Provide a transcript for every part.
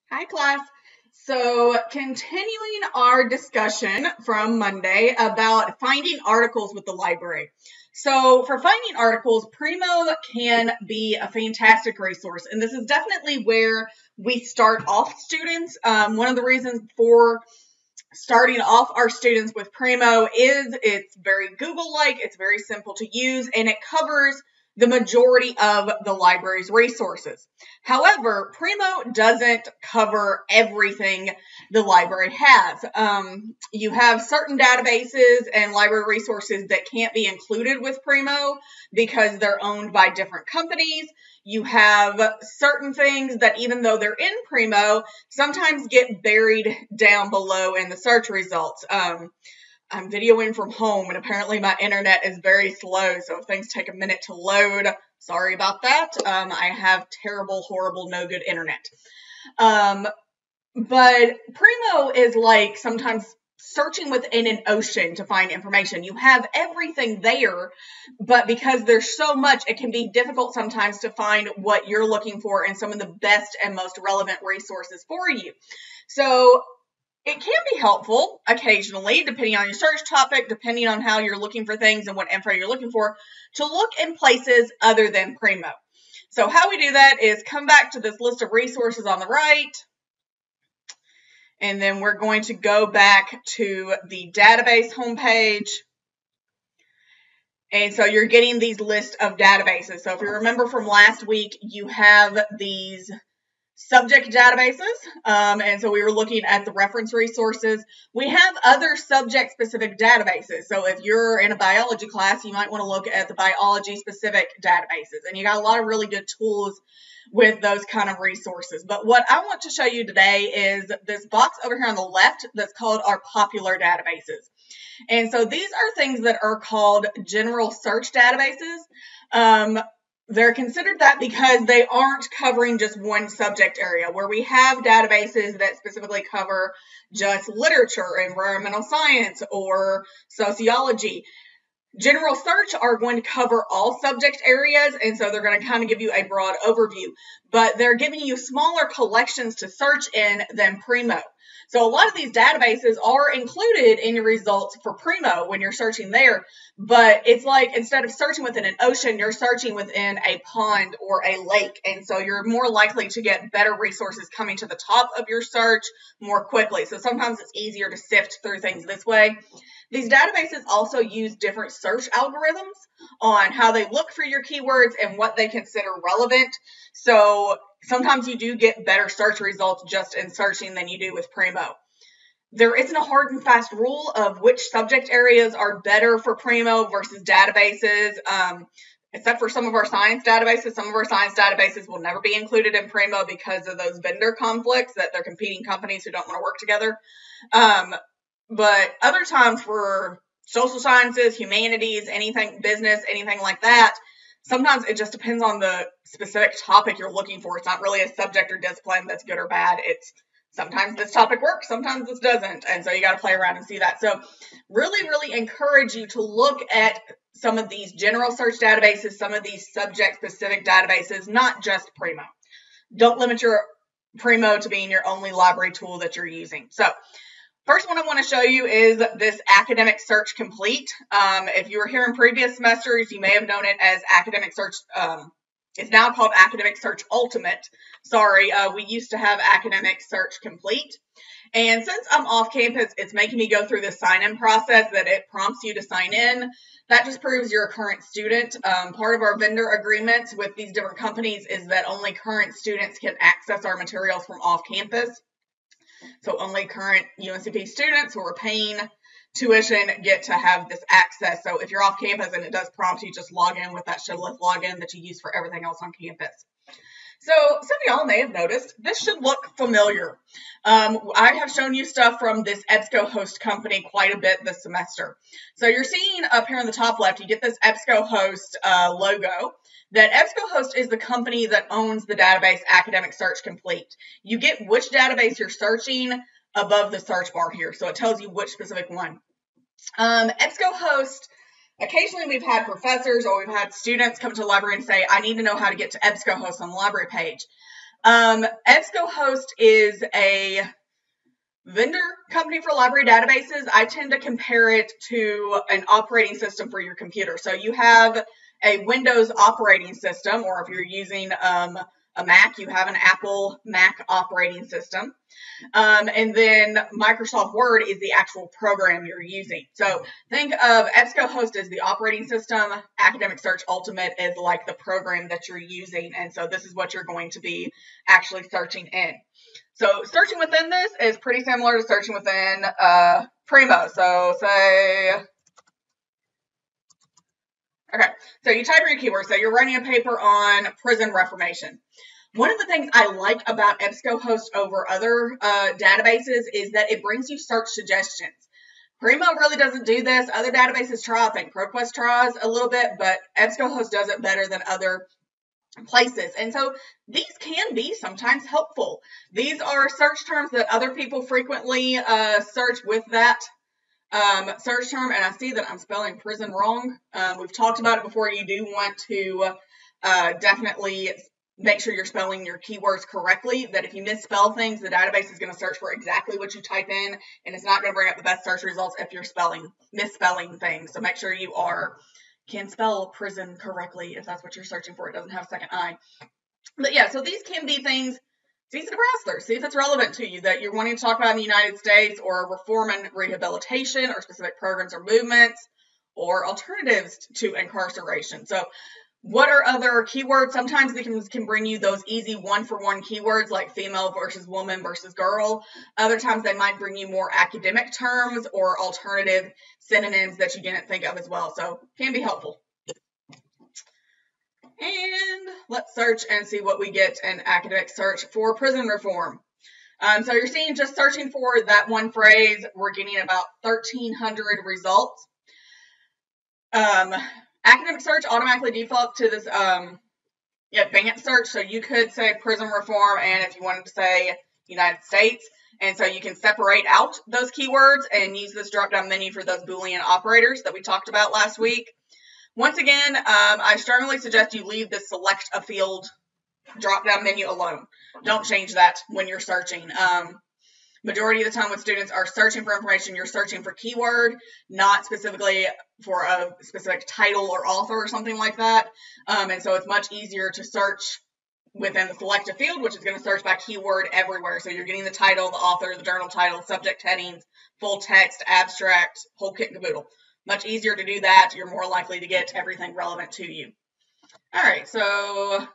Hi, class. So, continuing our discussion from Monday about finding articles with the library. So, for finding articles, Primo can be a fantastic resource, and this is definitely where we start off students. One of the reasons for starting off our students with Primo is it's very Google-like, it's very simple to use, and it covers the majority of the library's resources. However, Primo doesn't cover everything the library has. You have certain databases and library resources that can't be included with Primo because they're owned by different companies. You have certain things that, even though they're in Primo, sometimes get buried down below in the search results. I'm videoing from home, and apparently my internet is very slow, so if things take a minute to load, sorry about that. I have terrible, horrible, no good internet. But Primo is like sometimes searching within an ocean to find information. You have everything there, but because there's so much, it can be difficult sometimes to find what you're looking for and some of the best and most relevant resources for you. So it can be helpful occasionally, depending on your search topic, depending on how you're looking for things and what info you're looking for, to look in places other than Primo. So how we do that is come back to this list of resources on the right, and then we're going to go back to the database homepage. And so you're getting these lists of databases. So if you remember from last week, you have these subject databases. And so we were looking at the reference resources. We have other subject-specific databases. So if you're in a biology class, you might want to look at the biology-specific databases. And you got a lot of really good tools with those kind of resources. But what I want to show you today is this box over here on the left that's called our popular databases. And so these are things that are called general search databases. They're considered that because they aren't covering just one subject area, where we have databases that specifically cover just literature, environmental science, or sociology. General search are going to cover all subject areas, and so they're going to kind of give you a broad overview, but they're giving you smaller collections to search in than Primo. So a lot of these databases are included in your results for Primo when you're searching there, but it's like instead of searching within an ocean, you're searching within a pond or a lake, and so you're more likely to get better resources coming to the top of your search more quickly. So sometimes it's easier to sift through things this way. These databases also use different search algorithms on how they look for your keywords and what they consider relevant. So sometimes you do get better search results just in searching than you do with Primo. There isn't a hard and fast rule of which subject areas are better for Primo versus databases, except for some of our science databases. Some of our science databases will never be included in Primo because of those vendor conflicts, that they're competing companies who don't want to work together. But other times for social sciences, humanities, anything, business, anything like that, sometimes it just depends on the specific topic you're looking for. It's not really a subject or discipline that's good or bad. It's sometimes this topic works, sometimes this doesn't. And so you got to play around and see that. So really, really encourage you to look at some of these general search databases, some of these subject-specific databases, not just Primo. Don't limit your Primo to being your only library tool that you're using. So first one I want to show you is this Academic Search Complete. If you were here in previous semesters, you may have known it as Academic Search. It's now called Academic Search Ultimate. Sorry, we used to have Academic Search Complete. And since I'm off campus, it's making me go through the sign-in process that it prompts you to sign in. That just proves you're a current student. Part of our vendor agreements with these different companies is that only current students can access our materials from off campus. So only current UNCP students who are paying tuition get to have this access. So if you're off campus and it does prompt you, just log in with that Shibboleth login that you use for everything else on campus. So some of y'all may have noticed this should look familiar. I have shown you stuff from this EBSCOhost company quite a bit this semester. So you're seeing up here in the top left, you get this EBSCOhost logo. That EBSCOhost is the company that owns the database Academic Search Complete. You get which database you're searching above the search bar here, so it tells you which specific one. EBSCOhost, occasionally we've had professors or we've had students come to the library and say, I need to know how to get to EBSCOhost on the library page. EBSCOhost is a vendor company for library databases. I tend to compare it to an operating system for your computer. So you have a Windows operating system, or if you're using a Mac, you have an Apple Mac operating system. And then Microsoft Word is the actual program you're using. So think of EBSCOhost as the operating system. Academic Search Ultimate is like the program that you're using. And so this is what you're going to be actually searching in. So searching within this is pretty similar to searching within Primo. So say, okay, so you type in your keywords. So you're writing a paper on prison reformation. One of the things I like about EBSCOhost over other databases is that it brings you search suggestions. Primo really doesn't do this. Other databases try. I think ProQuest tries a little bit, but EBSCOhost does it better than other places. And so these can be sometimes helpful. These are search terms that other people frequently search with that search term. And I see that I'm spelling prison wrong. We've talked about it before. You do want to definitely make sure you're spelling your keywords correctly, that if you misspell things, the database is going to search for exactly what you type in, and it's not going to bring up the best search results if you're misspelling things. So make sure you can spell prison correctly if that's what you're searching for. It doesn't have a second I. But yeah, so these can be things, it's easy to browse through. See if it's relevant to you, that you're wanting to talk about in the United States, or reform and rehabilitation, or specific programs or movements, or alternatives to incarceration. So what are other keywords? Sometimes they can bring you those easy one-for-one keywords like female versus woman versus girl. Other times they might bring you more academic terms or alternative synonyms that you didn't think of as well. So can be helpful. And let's search and see what we get in academic search for prison reform. So you're seeing, just searching for that one phrase, we're getting about 1,300 results. Academic search automatically defaults to this advanced search. So you could say prison reform, and if you wanted to say United States, and so you can separate out those keywords and use this drop-down menu for those Boolean operators that we talked about last week. Once again, I strongly suggest you leave the select a field drop-down menu alone. Don't change that when you're searching. Majority of the time when students are searching for information, you're searching for keyword, not specifically for a specific title or author or something like that. And so it's much easier to search within the select a field, which is going to search by keyword everywhere. So you're getting the title, the author, the journal title, subject headings, full text, abstract, whole kit and caboodle. Much easier to do that. You're more likely to get everything relevant to you. All right, so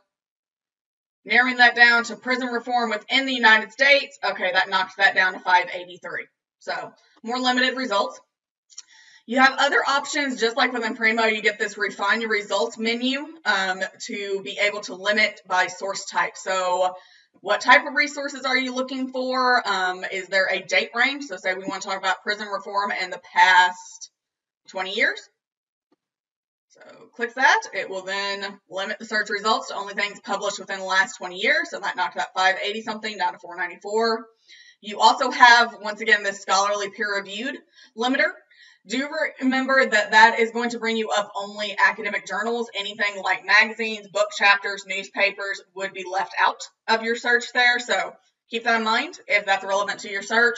narrowing that down to prison reform within the United States, okay, that knocks that down to 583. So more limited results. You have other options, just like within Primo, you get this refine your results menu to be able to limit by source type. So what type of resources are you looking for? Is there a date range? So say we want to talk about prison reform in the past 20 years. So click that. It will then limit the search results to only things published within the last 20 years. So that knocked that 580 something down to 494. You also have, once again, this scholarly peer-reviewed limiter. Do remember that that is going to bring you up only academic journals. Anything like magazines, book chapters, newspapers would be left out of your search there. So keep that in mind if that's relevant to your search.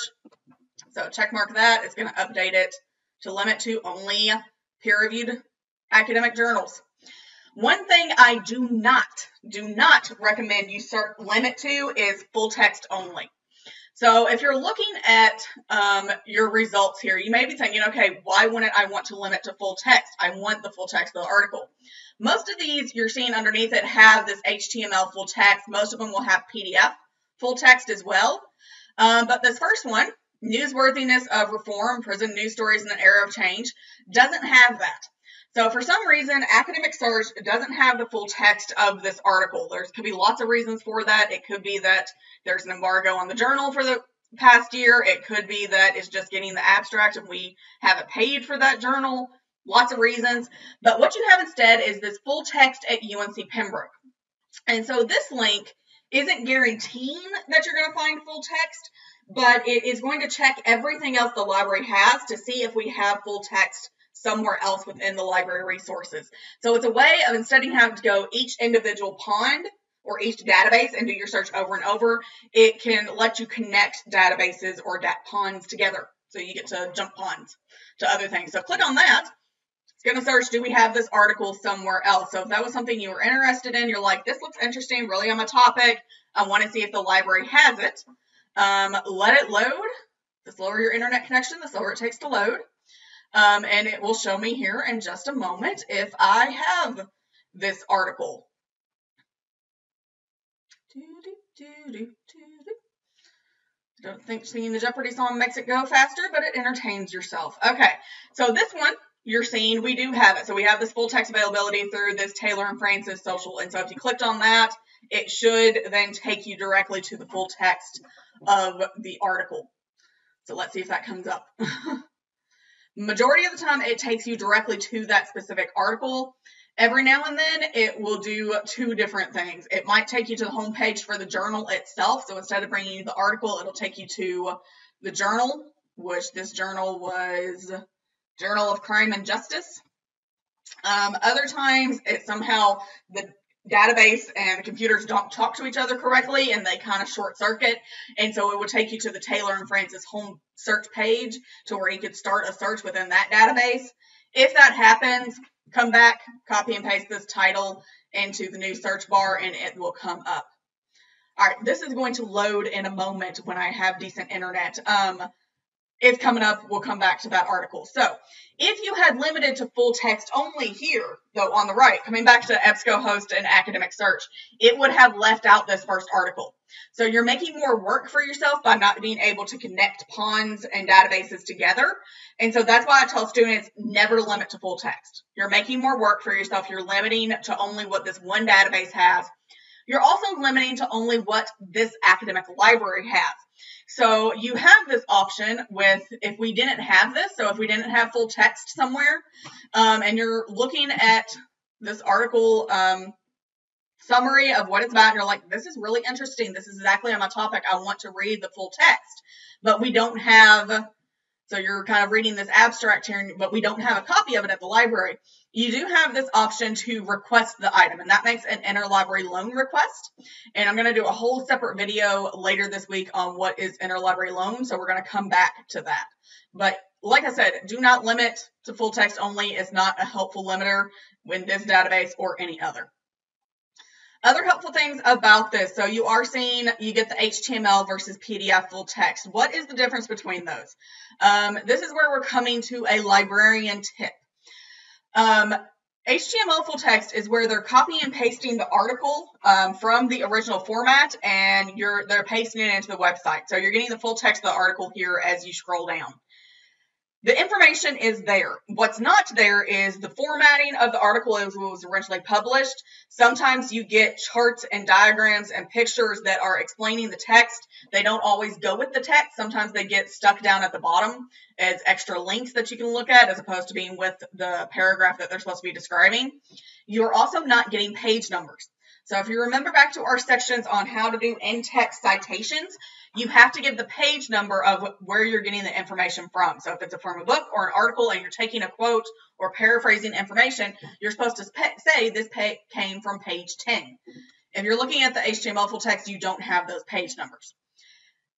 So check mark that. It's going to update it to limit to only peer-reviewed academic journals. One thing I do not recommend you limit to is full text only. So if you're looking at your results here, you may be thinking, okay, why wouldn't I want to limit to full text? I want the full text of the article. Most of these you're seeing underneath it have this HTML full text. Most of them will have PDF full text as well. But this first one, newsworthiness of reform, prison news stories in an era of change, doesn't have that. So for some reason, academic search doesn't have the full text of this article. There could be lots of reasons for that. It could be that there's an embargo on the journal for the past year. It could be that it's just getting the abstract and we haven't paid for that journal. Lots of reasons. But what you have instead is this full text at UNC Pembroke. And so this link isn't guaranteeing that you're going to find full text, but it is going to check everything else the library has to see if we have full text somewhere else within the library resources. So it's a way of, instead of having to go each individual pond or each database and do your search over and over, it can let you connect databases or ponds together. So you get to jump ponds to other things. So click on that. It's going to search, do we have this article somewhere else? So if that was something you were interested in, you're like, this looks interesting, really on my topic, I want to see if the library has it. Let it load. The slower your internet connection, the slower it takes to load. And it will show me here in just a moment if I have this article. Don't think singing the Jeopardy song makes it go faster, but it entertains yourself. Okay, so this one, you're seeing we do have it. So we have this full text availability through this Taylor and Francis social. And so if you clicked on that, it should then take you directly to the full text of the article. So let's see if that comes up. Majority of the time, it takes you directly to that specific article. Every now and then, it will do two different things. It might take you to the homepage for the journal itself. So instead of bringing you the article, it'll take you to the journal, which this journal was Journal of Crime and Justice. Other times, it somehow, the database and the computers don't talk to each other correctly and they kind of short circuit. And so it would take you to the Taylor and Francis home search page to where you could start a search within that database. If that happens, come back, copy and paste this title into the new search bar and it will come up. All right, this is going to load in a moment when I have decent internet. It's coming up. We'll come back to that article. So if you had limited to full text only here, though, on the right, coming back to EBSCOhost and academic search, it would have left out this first article. So you're making more work for yourself by not being able to connect ponds and databases together. And so that's why I tell students never limit to full text. You're making more work for yourself. You're limiting to only what this one database has. You're also limiting to only what this academic library has. So you have this option with, if we didn't have this, so if we didn't have full text somewhere, and you're looking at this article summary of what it's about, and you're like, this is really interesting. This is exactly on my topic. I want to read the full text, but we don't have, so you're kind of reading this abstract here, but we don't have a copy of it at the library. You do have this option to request the item, and that makes an interlibrary loan request. And I'm going to do a whole separate video later this week on what is interlibrary loan, so we're going to come back to that. But like I said, do not limit to full text only. It's not a helpful limiter in this database or any other. Other helpful things about this, so you are seeing you get the HTML versus PDF full text. What is the difference between those? This is where we're coming to a librarian tip. HTML full text is where they're copying and pasting the article from the original format, and they're pasting it into the website. So you're getting the full text of the article here as you scroll down. The information is there. What's not there is the formatting of the article as it was originally published. Sometimes you get charts and diagrams and pictures that are explaining the text. They don't always go with the text. Sometimes they get stuck down at the bottom as extra links that you can look at as opposed to being with the paragraph that they're supposed to be describing. You're also not getting page numbers. So if you remember back to our sections on how to do in-text citations, you have to give the page number of where you're getting the information from. So if it's from a book or an article and you're taking a quote or paraphrasing information, you're supposed to say this came from page 10. If you're looking at the HTML full text, you don't have those page numbers.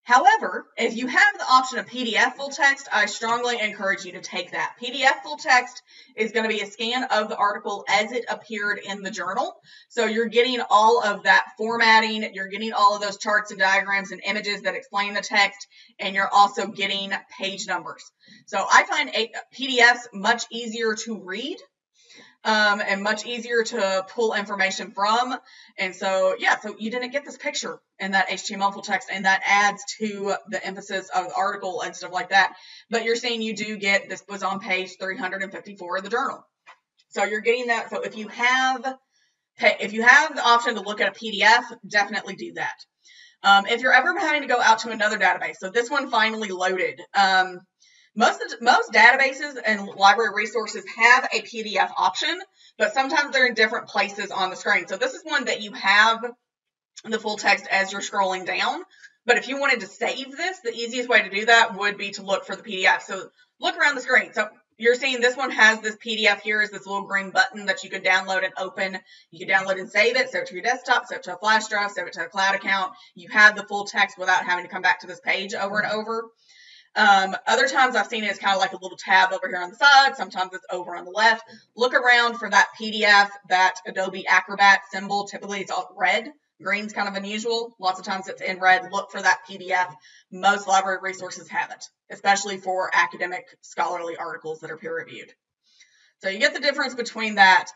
However, if you have the option of PDF full text, I strongly encourage you to take that. PDF full text is going to be a scan of the article as it appeared in the journal. So you're getting all of that formatting, you're getting all of those charts and diagrams and images that explain the text, and you're also getting page numbers. So I find PDFs much easier to read. And much easier to pull information from. And so, yeah, so you didn't get this picture in that HTML full text, and that adds to the emphasis of the article and stuff like that. But you're saying you do get, this was on page 354 of the journal. So you're getting that. So if you have the option to look at a PDF, definitely do that. If you're ever having to go out to another database, so this one finally loaded. Most databases and library resources have a PDF option, but sometimes they're in different places on the screen. So this is one that you have the full text as you're scrolling down. But if you wanted to save this, the easiest way to do that would be to look for the PDF. So look around the screen. So you're seeing this one has this PDF here is this little green button that you could download and open. You can download and save it to your desktop, save it to a flash drive, save it to a cloud account. You have the full text without having to come back to this page over and over. Other times I've seen it as kind of like a little tab over here on the side. Sometimes it's over on the left. Look around for that PDF, that Adobe Acrobat symbol. Typically it's all red. Green's kind of unusual. Lots of times it's in red. Look for that PDF. Most library resources have it, especially for academic scholarly articles that are peer-reviewed. So you get the difference between that.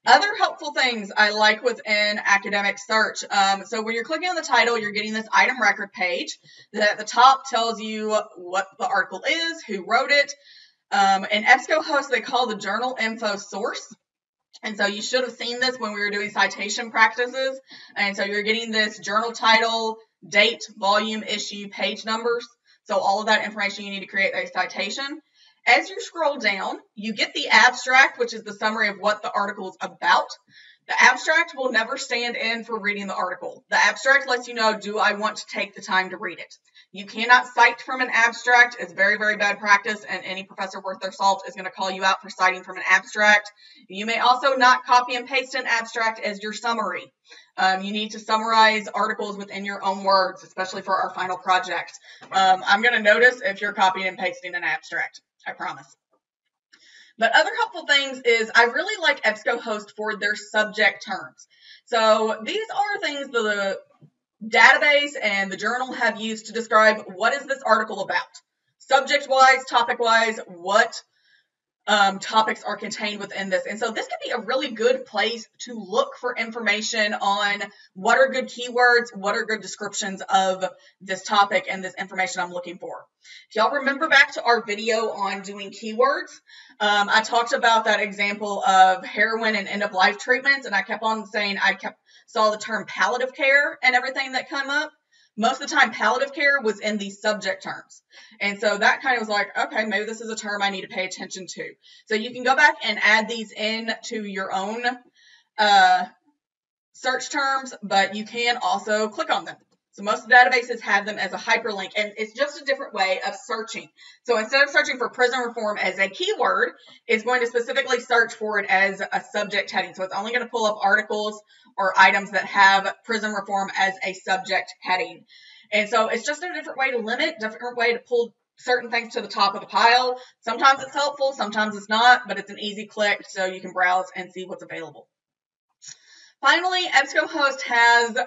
Other helpful things I like within academic search. So when you're clicking on the title, you're getting this item record page that at the top tells you what the article is, who wrote it. In EBSCOhost, they call the journal info source. And so you should have seen this when we were doing citation practices. And so you're getting this journal title, date, volume, issue, page numbers. So all of that information you need to create a citation. As you scroll down, you get the abstract, which is the summary of what the article is about. The abstract will never stand in for reading the article. The abstract lets you know, do I want to take the time to read it? You cannot cite from an abstract. It's very, very bad practice, and any professor worth their salt is going to call you out for citing from an abstract. You may also not copy and paste an abstract as your summary. You need to summarize articles within your own words, especially for our final project. I'm going to notice if you're copying and pasting an abstract. I promise. But other helpful things is I really like EBSCOhost for their subject terms. So these are things the database and the journal have used to describe what is this article about. Subject-wise, topic-wise, what topics are contained within this. And so this could be a really good place to look for information on what are good keywords, what are good descriptions of this topic and this information I'm looking for. If y'all remember back to our video on doing keywords, I talked about that example of heroin and end-of-life treatments, and I kept on saying saw the term palliative care and everything that come up. Most of the time, palliative care was in the subject terms. And so that kind of was like, okay, maybe this is a term I need to pay attention to. So you can go back and add these in to your own search terms, but you can also click on them. So most databases have them as a hyperlink, and it's just a different way of searching. So instead of searching for prison reform as a keyword, it's going to specifically search for it as a subject heading. So it's only going to pull up articles or items that have prison reform as a subject heading. And so it's just a different way to limit, different way to pull certain things to the top of the pile. Sometimes it's helpful, sometimes it's not, but it's an easy click so you can browse and see what's available. Finally, EBSCOhost has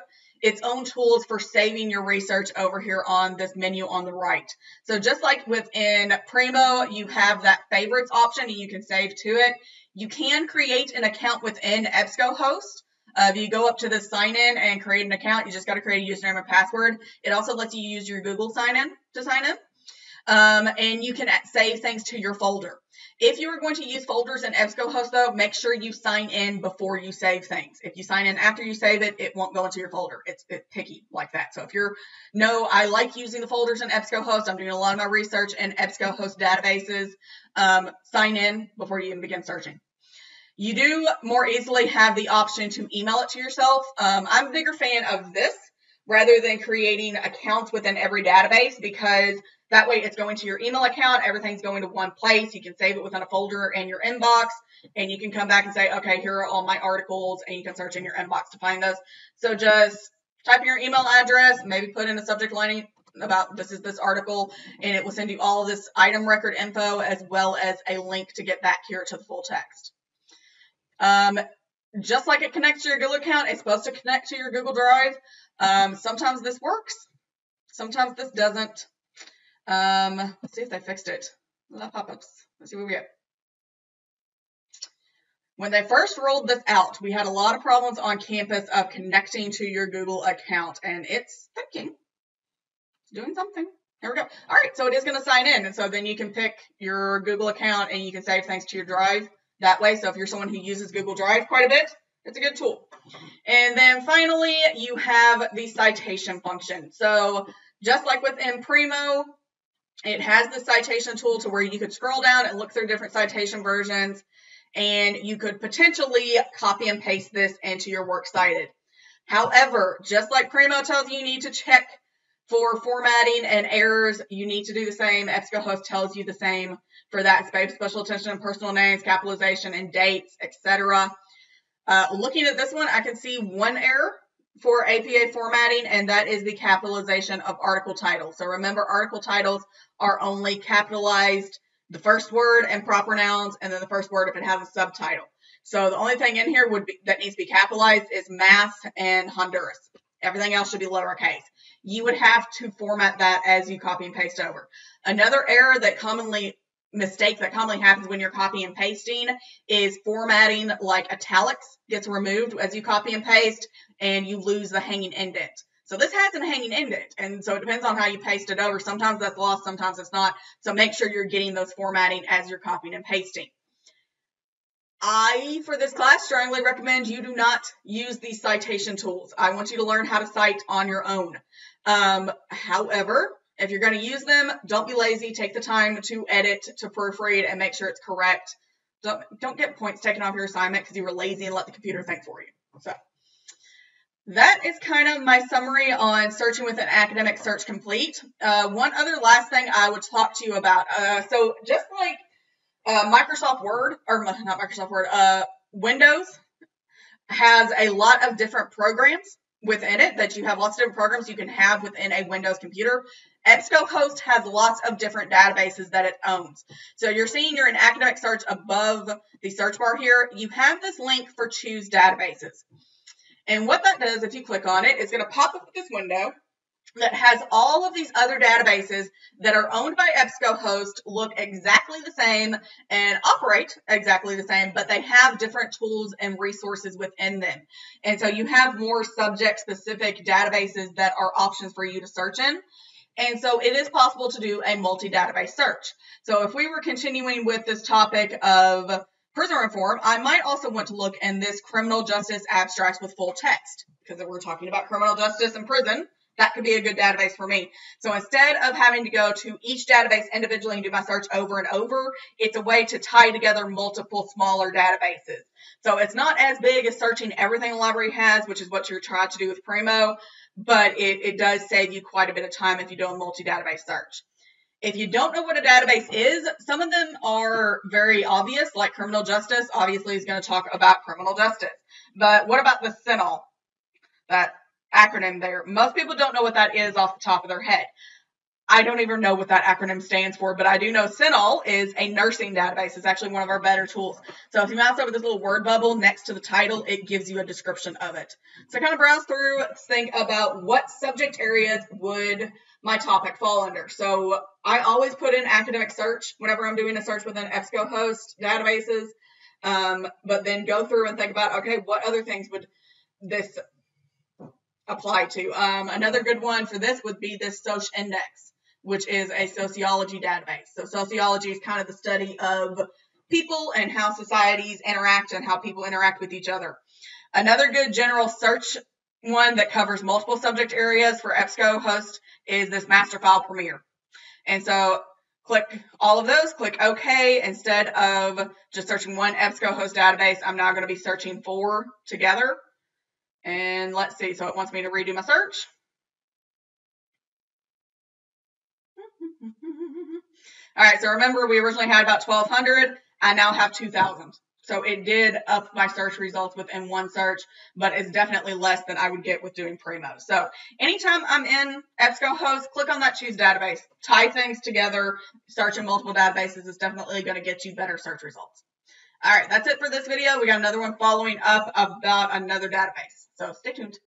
its own tools for saving your research over here on this menu on the right. So just like within Primo, you have that favorites option and you can save to it. You can create an account within EBSCOhost. If you go up to the sign in and create an account, you just got to create a username and password. It also lets you use your Google sign in to sign in. And you can save things to your folder. If you are going to use folders in EBSCOhost, though, make sure you sign in before you save things. If you sign in after you save it, it won't go into your folder. It's picky like that. So if you're, no, I like using the folders in EBSCOhost. I'm doing a lot of my research in EBSCOhost databases. Sign in before you even begin searching. You do more easily have the option to email it to yourself. I'm a bigger fan of this rather than creating accounts within every database, because that way it's going to your email account, everything's going to one place. You can save it within a folder in your inbox, and you can come back and say, okay, here are all my articles, and you can search in your inbox to find those. So just type in your email address, maybe put in a subject line about this is this article, and it will send you all of this item record info as well as a link to get back here to the full text. Just like it connects to your Google account, it's supposed to connect to your Google Drive. Sometimes this works, sometimes this doesn't. Let's see if they fixed it. Pop-ups. Let's see what we get. When they first rolled this out, we had a lot of problems on campus of connecting to your Google account, and it's thinking. It's doing something. Here we go. All right, so it is going to sign in, and so then you can pick your Google account and you can save things to your Drive that way. So if you're someone who uses Google Drive quite a bit, it's a good tool. And then finally, you have the citation function. So just like within Primo, it has the citation tool to where you could scroll down and look through different citation versions, and you could potentially copy and paste this into your works cited. However, just like Primo tells you, you need to check For formatting and errors, you need to do the same. EBSCOhost tells you the same for that. Special attention to personal names, capitalization, and dates, etc. Looking at this one, I can see one error for APA formatting, and that is the capitalization of article titles. So remember, article titles are only capitalized the first word and proper nouns, and then the first word if it has a subtitle. So the only thing in here that needs to be capitalized is Mass and Honduras. Everything else should be lowercase. You would have to format that as you copy and paste over. Another error mistake that commonly happens when you're copy and pasting is formatting, like italics gets removed as you copy and paste, and you lose the hanging indent. So this has a hanging indent, and so it depends on how you paste it over. Sometimes that's lost, sometimes it's not. So make sure you're getting those formatting as you're copying and pasting. For this class, strongly recommend you do not use these citation tools. I want you to learn how to cite on your own. However, if you're going to use them, don't be lazy. Take the time to edit, to proofread, and make sure it's correct. Don't get points taken off your assignment because you were lazy and let the computer think for you. So that is kind of my summary on searching with an academic search complete. One other last thing I would talk to you about. So just like Microsoft Word, or not Microsoft Word, Windows has a lot of different programs within it that you have lots of different programs you can have within a Windows computer. EBSCOhost has lots of different databases that it owns. So you're seeing you're in academic search above the search bar here. You have this link for choose databases. And what that does, if you click on it, it's going to pop up with this window that has all of these other databases that are owned by EBSCOhost, look exactly the same and operate exactly the same, but they have different tools and resources within them. And so you have more subject-specific databases that are options for you to search in. And so it is possible to do a multi-database search. So if we were continuing with this topic of prison reform, I might also want to look in this criminal justice abstracts with full text, because if we're talking about criminal justice and prison, that could be a good database for me. So instead of having to go to each database individually and do my search over and over, it's a way to tie together multiple smaller databases. So it's not as big as searching everything the library has, which is what you're trying to do with Primo, but it does save you quite a bit of time if you do a multi-database search. If you don't know what a database is, some of them are very obvious, like criminal justice, obviously is going to talk about criminal justice. But what about the CINAHL, that acronym there? Most people don't know what that is off the top of their head. I don't even know what that acronym stands for, but I do know CINAHL is a nursing database. It's actually one of our better tools. So if you mouse over this little word bubble next to the title, it gives you a description of it. So kind of browse through, think about what subject areas would my topic fall under. So I always put in academic search whenever I'm doing a search within EBSCOhost databases, but then go through and think about, okay, what other things would this apply to? Another good one for this would be this SocIndex, which is a sociology database. So sociology is kind of the study of people and how societies interact and how people interact with each other. Another good general search one that covers multiple subject areas for EBSCOhost is this master file Premier. And so click all of those, click OK. Instead of just searching one EBSCOhost database, I'm now going to be searching 4 together. And let's see, so it wants me to redo my search. All right, so remember we originally had about 1,200. I now have 2,000. So it did up my search results within one search, but it's definitely less than I would get with doing Primo. So anytime I'm in EBSCOhost, click on that choose database, tie things together, search in multiple databases is definitely going to get you better search results. All right, that's it for this video. We got another one following up about another database. So stay tuned.